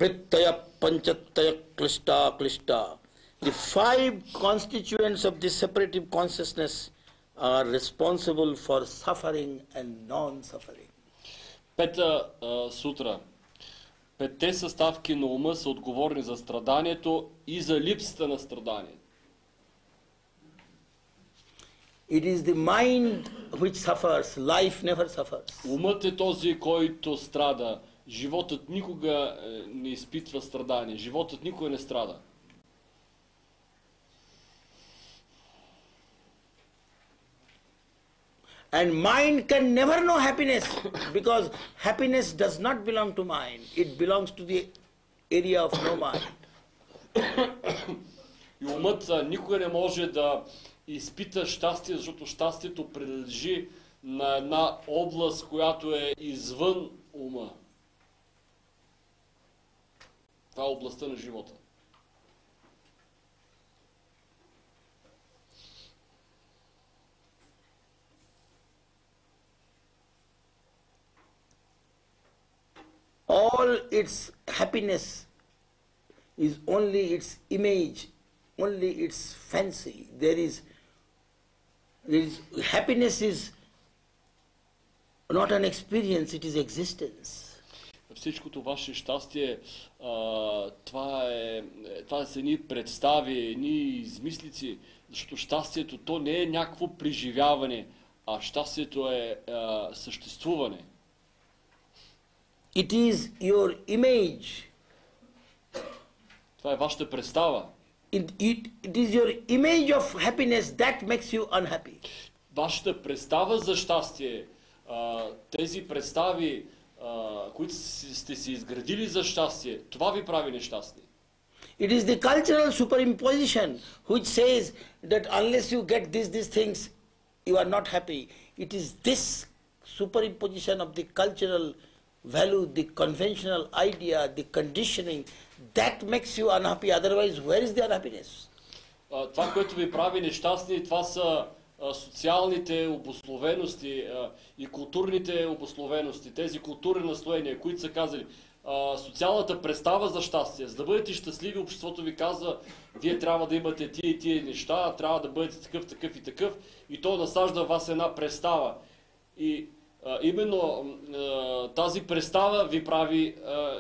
Brittaya Panchataya Klishta Klishta. The five constituents of the separative consciousness are responsible for suffering and non-suffering. Пета сутра. Петте съставки на ума са отговорни за страданието и за липсата на страдание. It is the mind which suffers, life never suffers. Умът е този, който страда. Животът никога не изпитва страдание. Животът никога не страда. And mind can never know happiness because happiness does not belong to mind. It belongs to the area of no mind. И умът никога не може да изпита щастие, защото щастието принадлежи на една област, която е извън ума. Това е областта на живота. All its happiness is only its image, only its fancy. Happiness is not an experience, it is existence. Всичкото ваше щастие, това са едни представи, едни измислици, защото щастието то не е някакво преживяване, а щастието е съществуване. It is your image. Това е вашата представа. It is your image of happiness that makes you unhappy. Вашата представа за щастие, тези представи, които сте си изградили за щастие, това ви прави нещастни. It is the cultural superimposition which says that unless you get these things, you are not happy. It is this superimposition of the cultural value, the conventional idea, the conditioning, that makes you unhappy. Otherwise, where is the unhappiness? Това, което ви прави нещастни, това са социалните обусловености и културните обусловености, тези културни наслоения, които са казали социалната представа за щастие. За да бъдете щастливи, обществото ви казва, вие трябва да имате тия и тия неща, трябва да бъдете такъв, такъв и такъв, и то насажда в вас една представа. И именно тази представа ви прави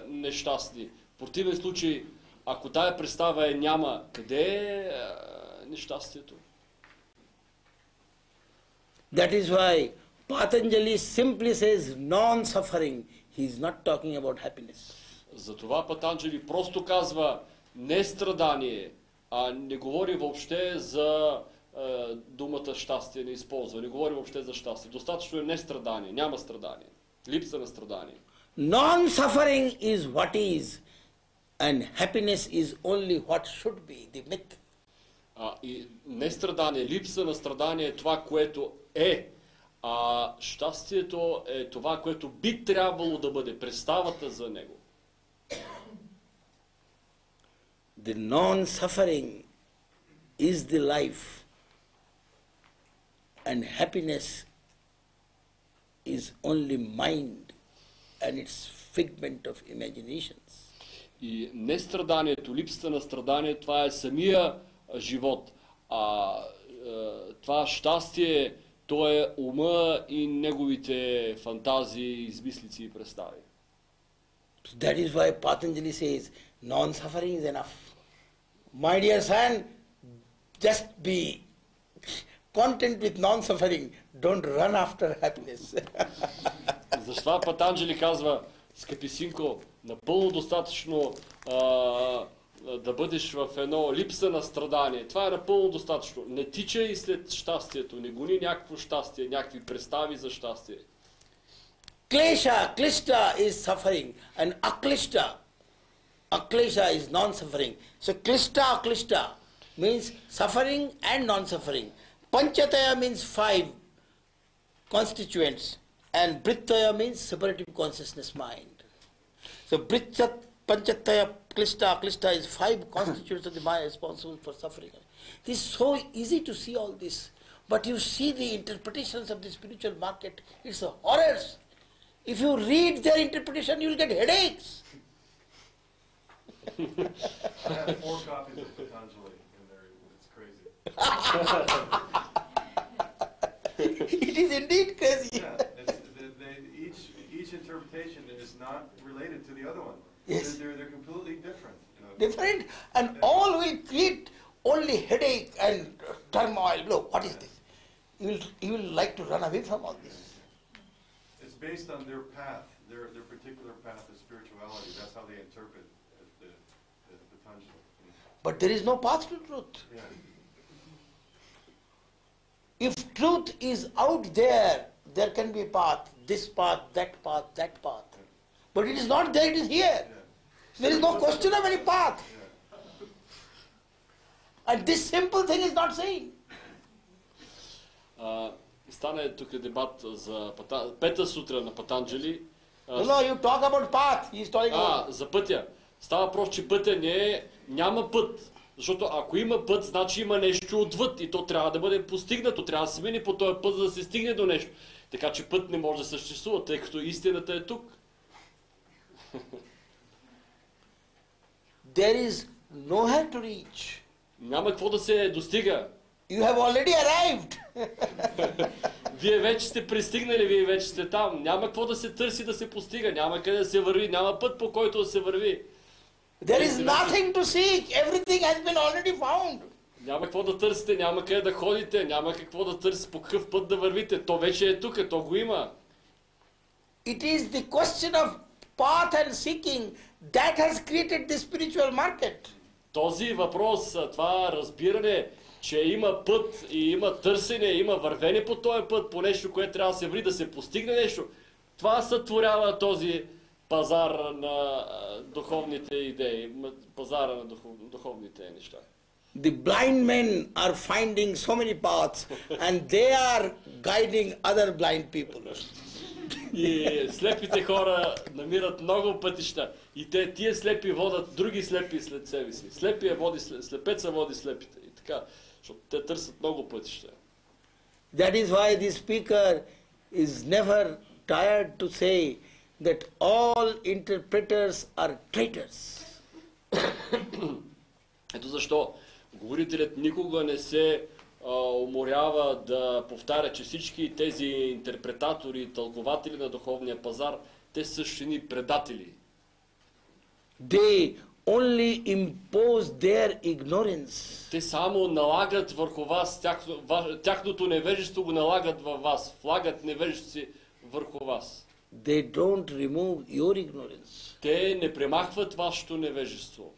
нещастни. В противен случай, ако тая представа няма, къде е нещастието? That is why Patanjali simply says non-suffering. He is not talking about happiness. Затова Патанджали просто казва не страдание, а не говори въобще за думата щастие, не използва, не говори въобще за щастие. Достатъчно е не страдание, няма страдание, липса на страдание. Non-suffering is what is, and happiness is only what should be, the myth. И не страдание, липса на страдание е това, което е, а щастието е това, което би трябвало да бъде, представата за него. The non-suffering is the life, and happiness is only mind and its figment of imaginations. И нестраданието, липсата на страдание, това е самия живот. Това щастие, то е ума и неговите фантазии, измислици и представи. That is why Patanjali says, non-suffering is enough. My dear son, just be content with non-suffering. Don't run after happiness. Защо Патанджали казва, скъпи синко, напълно достатъчно да бъдеш в едно липса на страдание. Това е напълно достатъчно. Не тичай след щастието, не гони някакво щастие, някакви представи за щастие. Klesha, klishta is suffering, and aklishta is non-suffering. So klishta, aklishta means suffering and non-suffering. Panchataya means five constituents, and Brittaya means separative consciousness mind. So Panchataya, klishta is five constituents of the mind responsible for suffering. It is so easy to see all this, but you see the interpretations of the spiritual market, it's horrors. If you read their interpretation, you will get headaches. I have 4 copies of Patanjali, and it's crazy. It is indeed crazy. Yeah, each interpretation is not related to the other one. Yes. They're completely different. You know. Different, and all will create only headache and turmoil. Look, what is this? You will like to run away from all this. It's based on their path, their particular path of spirituality. That's how they interpret the Patanjali. But there is no path to truth. Yeah. If truth is out there, there can be a path, this path, that path, that path. But it is not there, it is here. Yeah. There is no question of any path. Yeah. And this simple thing is not saying. Стана тук дебат за пета сутра на Патанджали. No, you talk about path. He is talking about... За пътя. Става въпрос, че пътя няма път. Защото ако има път, значи има нещо отвъд и то трябва да бъде постигнато. Трябва да се мине по този път, за да се стигне до нещо. Така че път не може да съществува, тъй като истината е тук. There is nowhere to reach. Няма какво да се достига. You have already arrived. Вие вече сте пристигнали, вие вече сте там. Няма какво да се търси, да се постига. Няма къде да се върви. Няма път, по който да се върви. There is nothing to seek. Everything has been already found. Няма какво да търсите, няма къде да ходите, няма какво да търсите, по какъв път да вървите. То вече е тук, то го има. It is the question of path and seeking that has created the spiritual market. Този въпрос, това разбиране, че има път и има търсене, има вървене по този път, по нещо, което трябва да се върви, да се постигне нещо, това сътворява този пазар на духовните идеи, пазара на духовните неща. The blind men are finding so many paths and they are guiding other blind people. И слепите хора намират много пътища и тия слепи водят други слепи след себе си. Слепеца води слепите и така, защото те търсят много пътища. That is why the speaker is never tired to say that all interpreters are traitors. Ето защо говорителят никога не се уморява да повтаря, че всички тези интерпретатори и тълкователи на духовния пазар, те са същини предатели. They only impose their ignorance. Те само налагат върху вас, тяхното невежество го налагат във вас, влагат невежеството си върху вас. They don't remove your ignorance. Те не премахват вашето невежество.